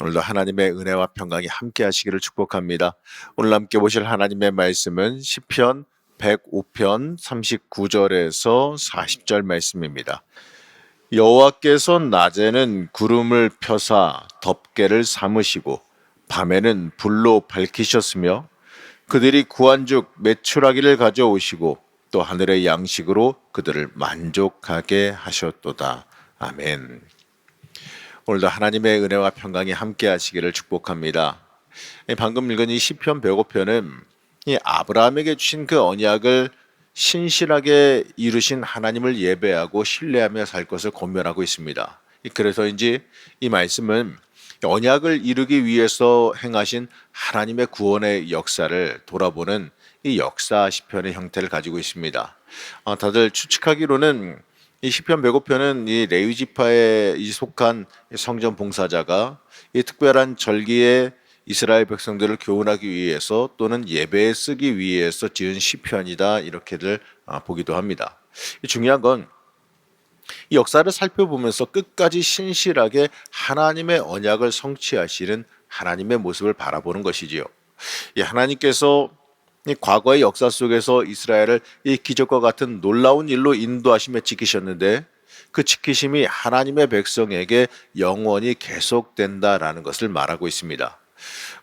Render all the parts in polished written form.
오늘도 하나님의 은혜와 평강이 함께 하시기를 축복합니다. 오늘 함께 보실 하나님의 말씀은 시편 105편 39절에서 40절 말씀입니다. 여호와께서 낮에는 구름을 펴사 덮개를 삼으시고 밤에는 불로 밝히셨으며 그들이 구한 즉 메추라기를 가져오시고 또 하늘의 양식으로 그들을 만족하게 하셨도다. 아멘. 오늘도 하나님의 은혜와 평강이 함께 하시기를 축복합니다. 방금 읽은 이 시편 105편은 이 아브라함에게 주신 그 언약을 신실하게 이루신 하나님을 예배하고 신뢰하며 살 것을 권면하고 있습니다. 그래서인지 이 말씀은 언약을 이루기 위해서 행하신 하나님의 구원의 역사를 돌아보는 이 역사 시편의 형태를 가지고 있습니다. 다들 추측하기로는 이 시편 105편은 이 레위 지파에 속한 성전 봉사자가 이 특별한 절기에 이스라엘 백성들을 교훈하기 위해서 또는 예배에 쓰기 위해서 지은 시편이다 이렇게들 보기도 합니다. 중요한 건 이 역사를 살펴보면서 끝까지 신실하게 하나님의 언약을 성취하시는 하나님의 모습을 바라보는 것이지요. 이 하나님께서 이 과거의 역사 속에서 이스라엘을 이 기적과 같은 놀라운 일로 인도하시며 지키셨는데 그 지키심이 하나님의 백성에게 영원히 계속된다라는 것을 말하고 있습니다.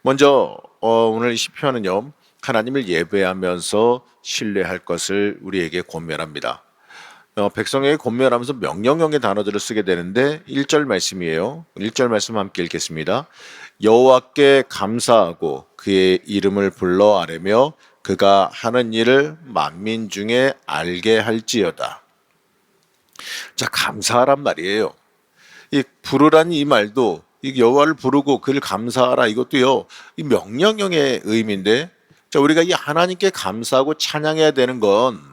먼저 오늘 시편은요, 하나님을 예배하면서 신뢰할 것을 우리에게 권면합니다. 백성에게 권면하면서 명령형의 단어들을 쓰게 되는데 1절 말씀이에요. 1절 말씀 함께 읽겠습니다. 여호와께 감사하고 그의 이름을 불러 아뢰며 그가 하는 일을 만민 중에 알게 할지어다. 자, 감사하란 말이에요. 이 부르라는 이 말도 이 여호와를 부르고 그를 감사하라 이것도요. 이 명령형의 의미인데 자, 우리가 이 하나님께 감사하고 찬양해야 되는 건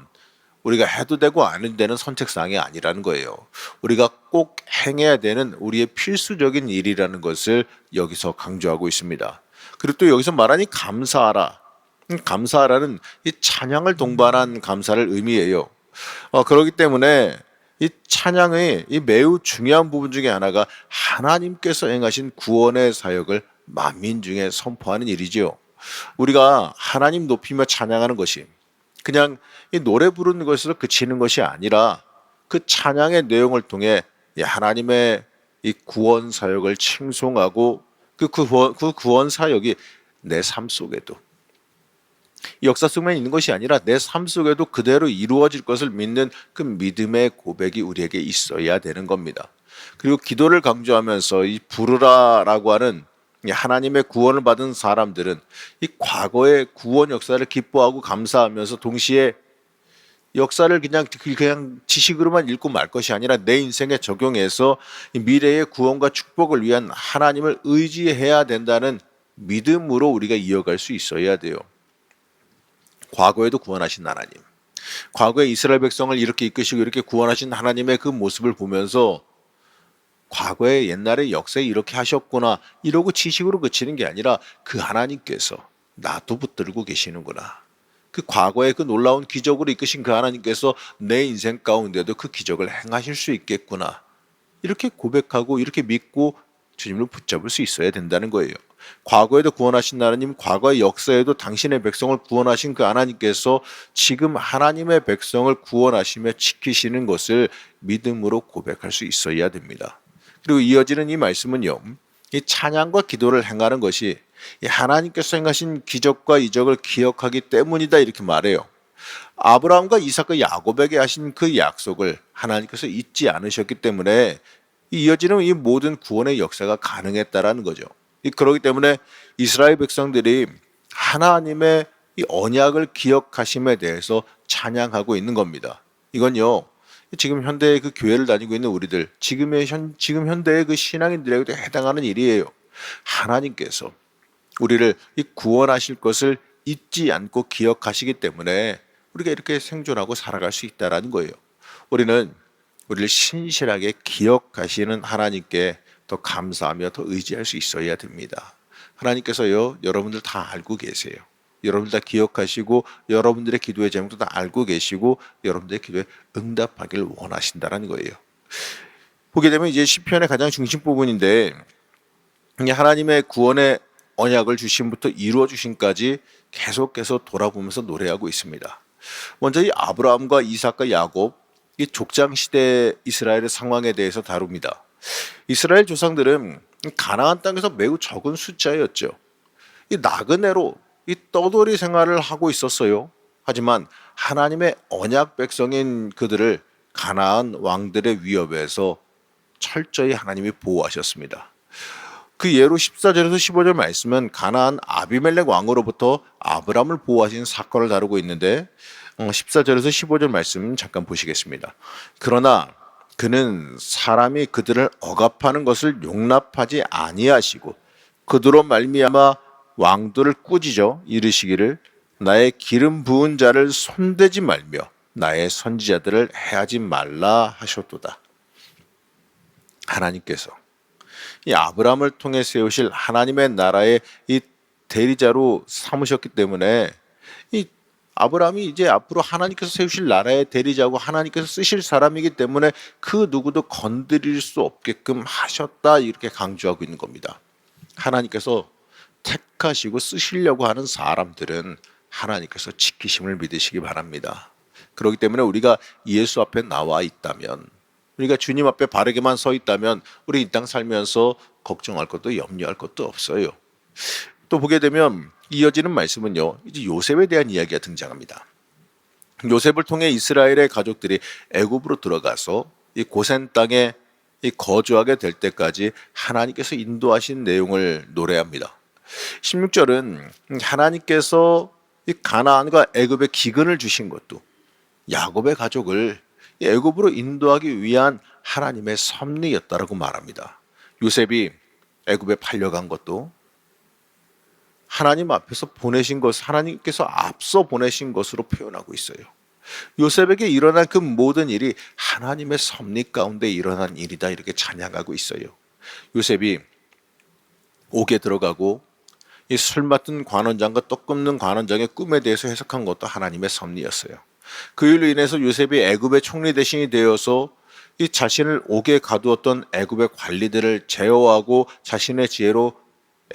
우리가 해도 되고 안 해도 되는 선택사항이 아니라는 거예요. 우리가 꼭 행해야 되는 우리의 필수적인 일이라는 것을 여기서 강조하고 있습니다. 그리고 또 여기서 말하니 감사하라. 감사하라는 이 찬양을 동반한 감사를 의미해요. 그렇기 때문에 이 찬양의 이 매우 중요한 부분 중에 하나가 하나님께서 행하신 구원의 사역을 만민 중에 선포하는 일이지요. 우리가 하나님 높이며 찬양하는 것이 그냥 이 노래 부르는 것에서 그치는 것이 아니라 그 찬양의 내용을 통해 하나님의 이 구원 사역을 칭송하고 그 구원 사역이 내 삶 속에도 역사 속에 있는 것이 아니라 내 삶 속에도 그대로 이루어질 것을 믿는 그 믿음의 고백이 우리에게 있어야 되는 겁니다. 그리고 기도를 강조하면서 이 부르라라고 하는 하나님의 구원을 받은 사람들은 이 과거의 구원 역사를 기뻐하고 감사하면서 동시에 역사를 그냥 지식으로만 읽고 말 것이 아니라 내 인생에 적용해서 미래의 구원과 축복을 위한 하나님을 의지해야 된다는 믿음으로 우리가 이어갈 수 있어야 돼요. 과거에도 구원하신 하나님, 과거에 이스라엘 백성을 이렇게 이끄시고 이렇게 구원하신 하나님의 그 모습을 보면서 과거에 옛날에 역사에 이렇게 하셨구나 이러고 지식으로 그치는 게 아니라 그 하나님께서 나도 붙들고 계시는구나. 그 과거에 그 놀라운 기적으로 이끄신 그 하나님께서 내 인생 가운데도 그 기적을 행하실 수 있겠구나. 이렇게 고백하고 이렇게 믿고 주님을 붙잡을 수 있어야 된다는 거예요. 과거에도 구원하신 하나님, 과거의 역사에도 당신의 백성을 구원하신 그 하나님께서 지금 하나님의 백성을 구원하시며 지키시는 것을 믿음으로 고백할 수 있어야 됩니다. 그리고 이어지는 이 말씀은요, 이 찬양과 기도를 행하는 것이 하나님께서 행하신 기적과 이적을 기억하기 때문이다 이렇게 말해요. 아브라함과 이삭과 야곱에게 하신 그 약속을 하나님께서 잊지 않으셨기 때문에 이어지는 이 모든 구원의 역사가 가능했다라는 거죠. 그렇기 때문에 이스라엘 백성들이 하나님의 이 언약을 기억하심에 대해서 찬양하고 있는 겁니다. 이건요, 지금 현대의 그 교회를 다니고 있는 우리들, 지금 현대의 그 신앙인들에게도 해당하는 일이에요. 하나님께서 우리를 이 구원하실 것을 잊지 않고 기억하시기 때문에 우리가 이렇게 생존하고 살아갈 수 있다라는 거예요. 우리는 우리를 신실하게 기억하시는 하나님께 더 감사하며 더 의지할 수 있어야 됩니다. 하나님께서요, 여러분들 다 알고 계세요. 여러분들 다 기억하시고 여러분들의 기도의 제목도 다 알고 계시고 여러분들의 기도에 응답하기를 원하신다는 거예요. 보게 되면 이제 시편의 가장 중심 부분인데 하나님의 구원의 언약을 주심부터 이루어 주심까지 계속해서 돌아보면서 노래하고 있습니다. 먼저 이 아브라함과 이삭과 야곱, 이 족장 시대 이스라엘의 상황에 대해서 다룹니다. 이스라엘 조상들은 가나안 땅에서 매우 적은 숫자였죠. 이 나그네로 이 떠돌이 생활을 하고 있었어요. 하지만 하나님의 언약 백성인 그들을 가나안 왕들의 위협에서 철저히 하나님이 보호하셨습니다. 그 예로 14절에서 15절 말씀은 가나안 아비멜렉 왕으로부터 아브람을 보호하신 사건을 다루고 있는데 14절에서 15절 말씀 잠깐 보시겠습니다. 그러나 그는 사람이 그들을 억압하는 것을 용납하지 아니하시고 그들로 말미암아 왕들을 꾸짖어 이르시기를 나의 기름 부은 자를 손대지 말며 나의 선지자들을 해하지 말라 하셨도다. 하나님께서 이 아브라함을 통해 세우실 하나님의 나라의 이 대리자로 삼으셨기 때문에 이 아브라함이 이제 앞으로 하나님께서 세우실 나라의 대리자고 하나님께서 쓰실 사람이기 때문에 그 누구도 건드릴 수 없게끔 하셨다 이렇게 강조하고 있는 겁니다. 하나님께서 택하시고 쓰시려고 하는 사람들은 하나님께서 지키심을 믿으시기 바랍니다. 그렇기 때문에 우리가 예수 앞에 나와 있다면 우리가 주님 앞에 바르게만 서 있다면 우리 이 땅 살면서 걱정할 것도 염려할 것도 없어요. 또 보게 되면 이어지는 말씀은요. 이제 요셉에 대한 이야기가 등장합니다. 요셉을 통해 이스라엘의 가족들이 애굽으로 들어가서 이 고센 땅에 이 거주하게 될 때까지 하나님께서 인도하신 내용을 노래합니다. 16절은 하나님께서 이 가나안과 애굽에 기근을 주신 것도 야곱의 가족을 애굽으로 인도하기 위한 하나님의 섭리였다라고 말합니다. 요셉이 애굽에 팔려간 것도 하나님 앞에서 보내신 것, 하나님께서 앞서 보내신 것으로 표현하고 있어요. 요셉에게 일어난 그 모든 일이 하나님의 섭리 가운데 일어난 일이다 이렇게 찬양하고 있어요. 요셉이 옥에 들어가고 이 술 맡은 관원장과 떡 굽는 관원장의 꿈에 대해서 해석한 것도 하나님의 섭리였어요. 그 일로 인해서 요셉이 애굽의 총리 대신이 되어서 이 자신을 옥에 가두었던 애굽의 관리들을 제어하고 자신의 지혜로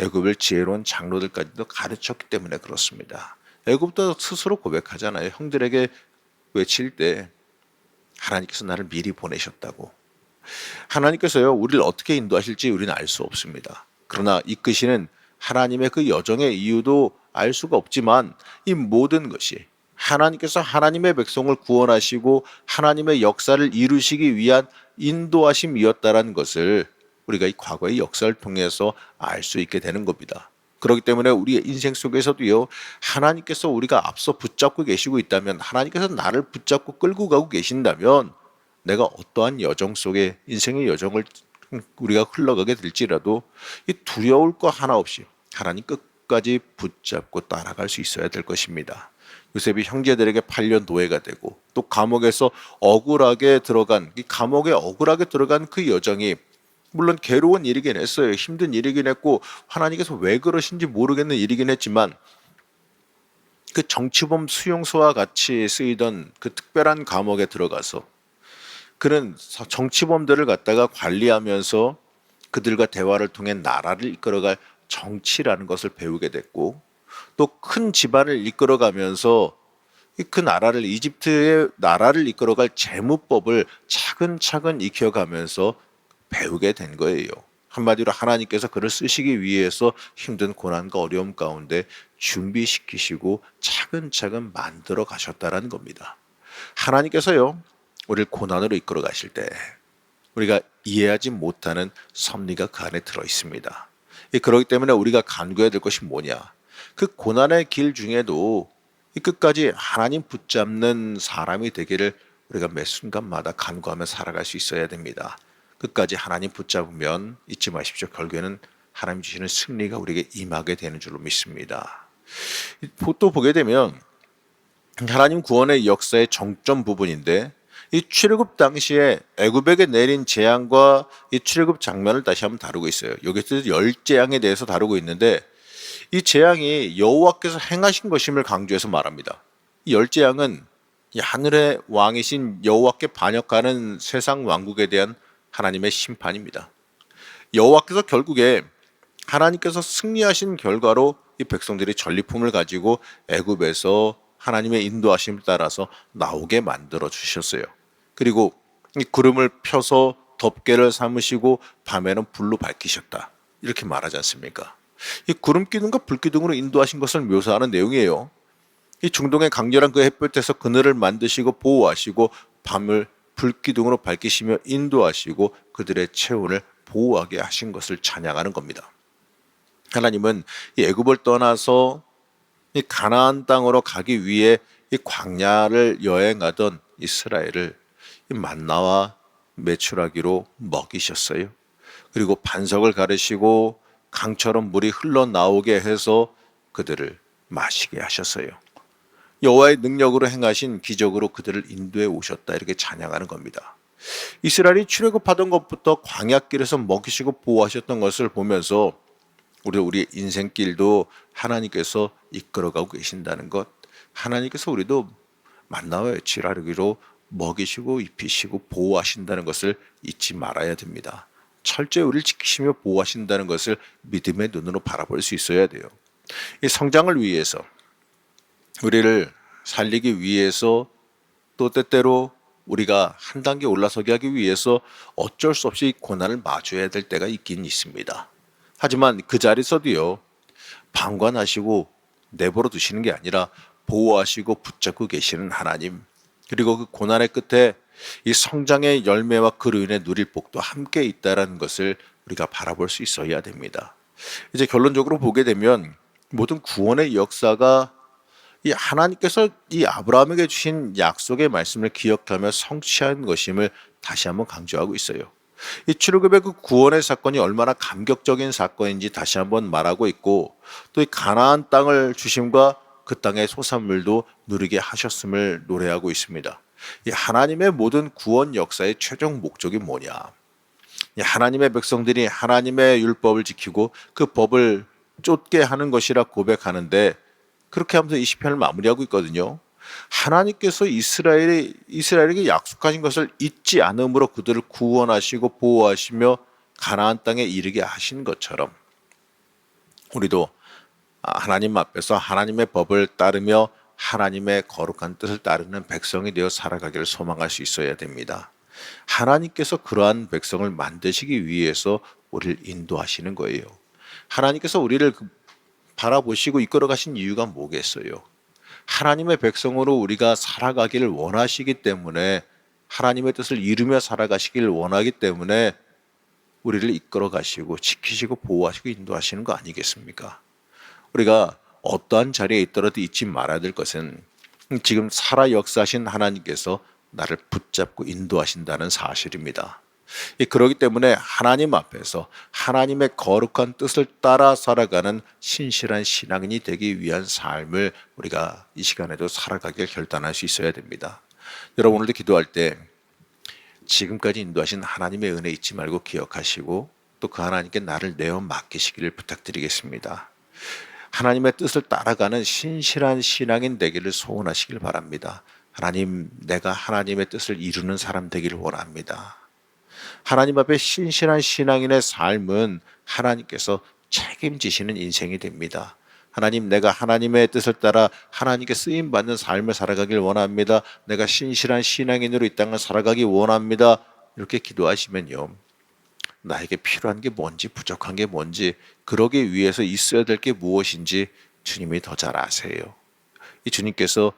애굽을 지혜로운 장로들까지도 가르쳤기 때문에 그렇습니다. 애굽도 스스로 고백하잖아요. 형들에게 외칠 때 하나님께서 나를 미리 보내셨다고. 하나님께서요 우리를 어떻게 인도하실지 우리는 알 수 없습니다. 그러나 이끄시는 하나님의 그 여정의 이유도 알 수가 없지만 이 모든 것이 하나님께서 하나님의 백성을 구원하시고 하나님의 역사를 이루시기 위한 인도하심이었다라는 것을 우리가 이 과거의 역사를 통해서 알 수 있게 되는 겁니다. 그렇기 때문에 우리의 인생 속에서도요 하나님께서 우리가 앞서 붙잡고 계시고 있다면 하나님께서 나를 붙잡고 끌고 가고 계신다면 내가 어떠한 여정 속에 인생의 여정을 우리가 흘러가게 될지라도 이 두려울 거 하나 없이 하나님 끝까지 붙잡고 따라갈 수 있어야 될 것입니다. 요셉이 형제들에게 팔려 노예가 되고 또 감옥에서 억울하게 들어간 이 감옥에 억울하게 들어간 그 여정이 물론 괴로운 일이긴 했어요. 힘든 일이긴 했고 하나님께서 왜 그러신지 모르겠는 일이긴 했지만 그 정치범 수용소와 같이 쓰이던 그 특별한 감옥에 들어가서 그는 정치범들을 갖다가 관리하면서 그들과 대화를 통해 나라를 이끌어갈 정치라는 것을 배우게 됐고 또 큰 집안을 이끌어가면서 그 나라를 이집트의 나라를 이끌어갈 재무법을 차근차근 익혀가면서 배우게 된 거예요. 한마디로 하나님께서 그를 쓰시기 위해서 힘든 고난과 어려움 가운데 준비시키시고 차근차근 만들어 가셨다라는 겁니다. 하나님께서요 우리를 고난으로 이끌어 가실 때 우리가 이해하지 못하는 섭리가 그 안에 들어 있습니다. 그렇기 때문에 우리가 간구해야 될 것이 뭐냐? 그 고난의 길 중에도 이 끝까지 하나님 붙잡는 사람이 되기를 우리가 매 순간마다 간구하며 살아갈 수 있어야 됩니다. 끝까지 하나님 붙잡으면 잊지 마십시오. 결국에는 하나님 주시는 승리가 우리에게 임하게 되는 줄로 믿습니다. 또 보게 되면 하나님 구원의 역사의 정점 부분인데 이 출애굽 당시에 애굽에게 내린 재앙과 이 출애굽 장면을 다시 한번 다루고 있어요. 여기서 열 재앙에 대해서 다루고 있는데 이 재앙이 여호와께서 행하신 것임을 강조해서 말합니다. 이 열 재앙은 이 하늘의 왕이신 여호와께 반역하는 세상 왕국에 대한 하나님의 심판입니다. 여호와께서 결국에 하나님께서 승리하신 결과로 이 백성들이 전리품을 가지고 애굽에서 하나님의 인도하심에 따라서 나오게 만들어 주셨어요. 그리고 이 구름을 펴서 덮개를 삼으시고 밤에는 불로 밝히셨다. 이렇게 말하지 않습니까? 이 구름 기둥과 불 기둥으로 인도하신 것을 묘사하는 내용이에요. 이 중동의 강렬한 그 햇볕에서 그늘을 만드시고 보호하시고 밤을 불기둥으로 밝히시며 인도하시고 그들의 체온을 보호하게 하신 것을 찬양하는 겁니다. 하나님은 이 애굽을 떠나서 이 가나안 땅으로 가기 위해 이 광야를 여행하던 이스라엘을 이 만나와 메추라기로 먹이셨어요. 그리고 반석을 가르시고 강처럼 물이 흘러나오게 해서 그들을 마시게 하셨어요. 여호와의 능력으로 행하신 기적으로 그들을 인도해 오셨다, 이렇게 찬양하는 겁니다. 이스라엘이 출애굽하던 것부터 광야길에서 먹이시고 보호하셨던 것을 보면서 우리 인생길도 하나님께서 이끌어가고 계신다는 것, 하나님께서 우리도 만나와 메추라기로 먹이시고 입히시고 보호하신다는 것을 잊지 말아야 됩니다. 철저히 우리를 지키시며 보호하신다는 것을 믿음의 눈으로 바라볼 수 있어야 돼요. 이 성장을 위해서, 우리를 살리기 위해서, 또 때때로 우리가 한 단계 올라서게 하기 위해서 어쩔 수 없이 고난을 마주해야 될 때가 있긴 있습니다. 하지만 그 자리에서도요, 방관하시고 내버려 두시는 게 아니라 보호하시고 붙잡고 계시는 하나님, 그리고 그 고난의 끝에 이 성장의 열매와 그로 인해 누릴 복도 함께 있다는 것을 우리가 바라볼 수 있어야 됩니다. 이제 결론적으로 보게 되면 모든 구원의 역사가 이 하나님께서 이 아브라함에게 주신 약속의 말씀을 기억하며 성취한 것임을 다시 한번 강조하고 있어요. 이 출애굽의 그 구원의 사건이 얼마나 감격적인 사건인지 다시 한번 말하고 있고, 또 이 가나안 땅을 주심과 그 땅의 소산물도 누리게 하셨음을 노래하고 있습니다. 이 하나님의 모든 구원 역사의 최종 목적이 뭐냐? 이 하나님의 백성들이 하나님의 율법을 지키고 그 법을 쫓게 하는 것이라 고백하는데, 그렇게 하면서 이 시편을 마무리하고 있거든요. 하나님께서 이스라엘에게 약속하신 것을 잊지 않음으로 그들을 구원하시고 보호하시며 가나안 땅에 이르게 하신 것처럼 우리도 하나님 앞에서 하나님의 법을 따르며 하나님의 거룩한 뜻을 따르는 백성이 되어 살아가기를 소망할 수 있어야 됩니다. 하나님께서 그러한 백성을 만드시기 위해서 우리를 인도하시는 거예요. 하나님께서 우리를 바라보시고 이끌어 가신 이유가 뭐겠어요? 하나님의 백성으로 우리가 살아가기를 원하시기 때문에, 하나님의 뜻을 이루며 살아가시기를 원하기 때문에 우리를 이끌어 가시고 지키시고 보호하시고 인도하시는 거 아니겠습니까? 우리가 어떠한 자리에 있더라도 잊지 말아야 될 것은 지금 살아 역사하신 하나님께서 나를 붙잡고 인도하신다는 사실입니다. 그렇기 때문에 하나님 앞에서 하나님의 거룩한 뜻을 따라 살아가는 신실한 신앙인이 되기 위한 삶을 우리가 이 시간에도 살아가길 결단할 수 있어야 됩니다. 여러분, 오늘도 기도할 때 지금까지 인도하신 하나님의 은혜 잊지 말고 기억하시고, 또 그 하나님께 나를 내어 맡기시기를 부탁드리겠습니다. 하나님의 뜻을 따라가는 신실한 신앙인 되기를 소원하시길 바랍니다. 하나님, 내가 하나님의 뜻을 이루는 사람 되기를 원합니다. 하나님 앞에 신실한 신앙인의 삶은 하나님께서 책임지시는 인생이 됩니다. 하나님, 내가 하나님의 뜻을 따라 하나님께 쓰임받는 삶을 살아가길 원합니다. 내가 신실한 신앙인으로 이 땅을 살아가기 원합니다. 이렇게 기도하시면요, 나에게 필요한 게 뭔지, 부족한 게 뭔지, 그러기 위해서 있어야 될 게 무엇인지 주님이 더 잘 아세요. 이 주님께서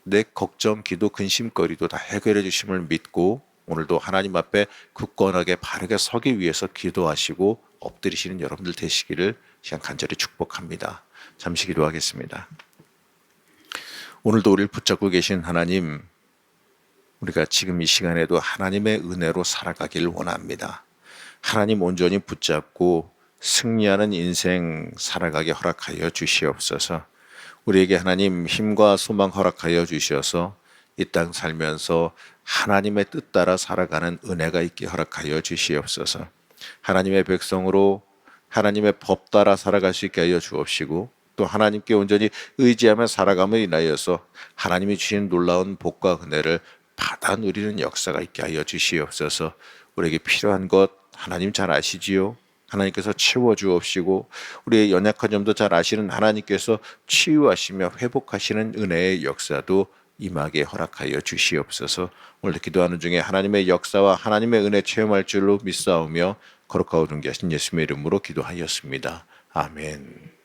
내 걱정, 기도, 근심거리도 다 해결해 주심을 믿고 오늘도 하나님 앞에 굳건하게 바르게 서기 위해서 기도하시고 엎드리시는 여러분들 되시기를 시간 간절히 축복합니다. 잠시 기도하겠습니다. 오늘도 우리를 붙잡고 계신 하나님, 우리가 지금 이 시간에도 하나님의 은혜로 살아가길 원합니다. 하나님 온전히 붙잡고 승리하는 인생 살아가게 허락하여 주시옵소서. 우리에게 하나님 힘과 소망 허락하여 주셔서 이 땅 살면서 하나님의 뜻 따라 살아가는 은혜가 있게 허락하여 주시옵소서. 하나님의 백성으로 하나님의 법 따라 살아갈 수 있게 하여 주옵시고, 또 하나님께 온전히 의지하며 살아감을 인하여서 하나님이 주신 놀라운 복과 은혜를 받아 누리는 역사가 있게 하여 주시옵소서. 우리에게 필요한 것 하나님 잘 아시지요. 하나님께서 채워주옵시고 우리의 연약한 점도 잘 아시는 하나님께서 치유하시며 회복하시는 은혜의 역사도 임하게 허락하여 주시옵소서. 오늘 기도하는 중에 하나님의 역사와 하나님의 은혜 체험할 줄로 믿사오며 거룩하고 존귀하신 예수님의 이름으로 기도하였습니다. 아멘.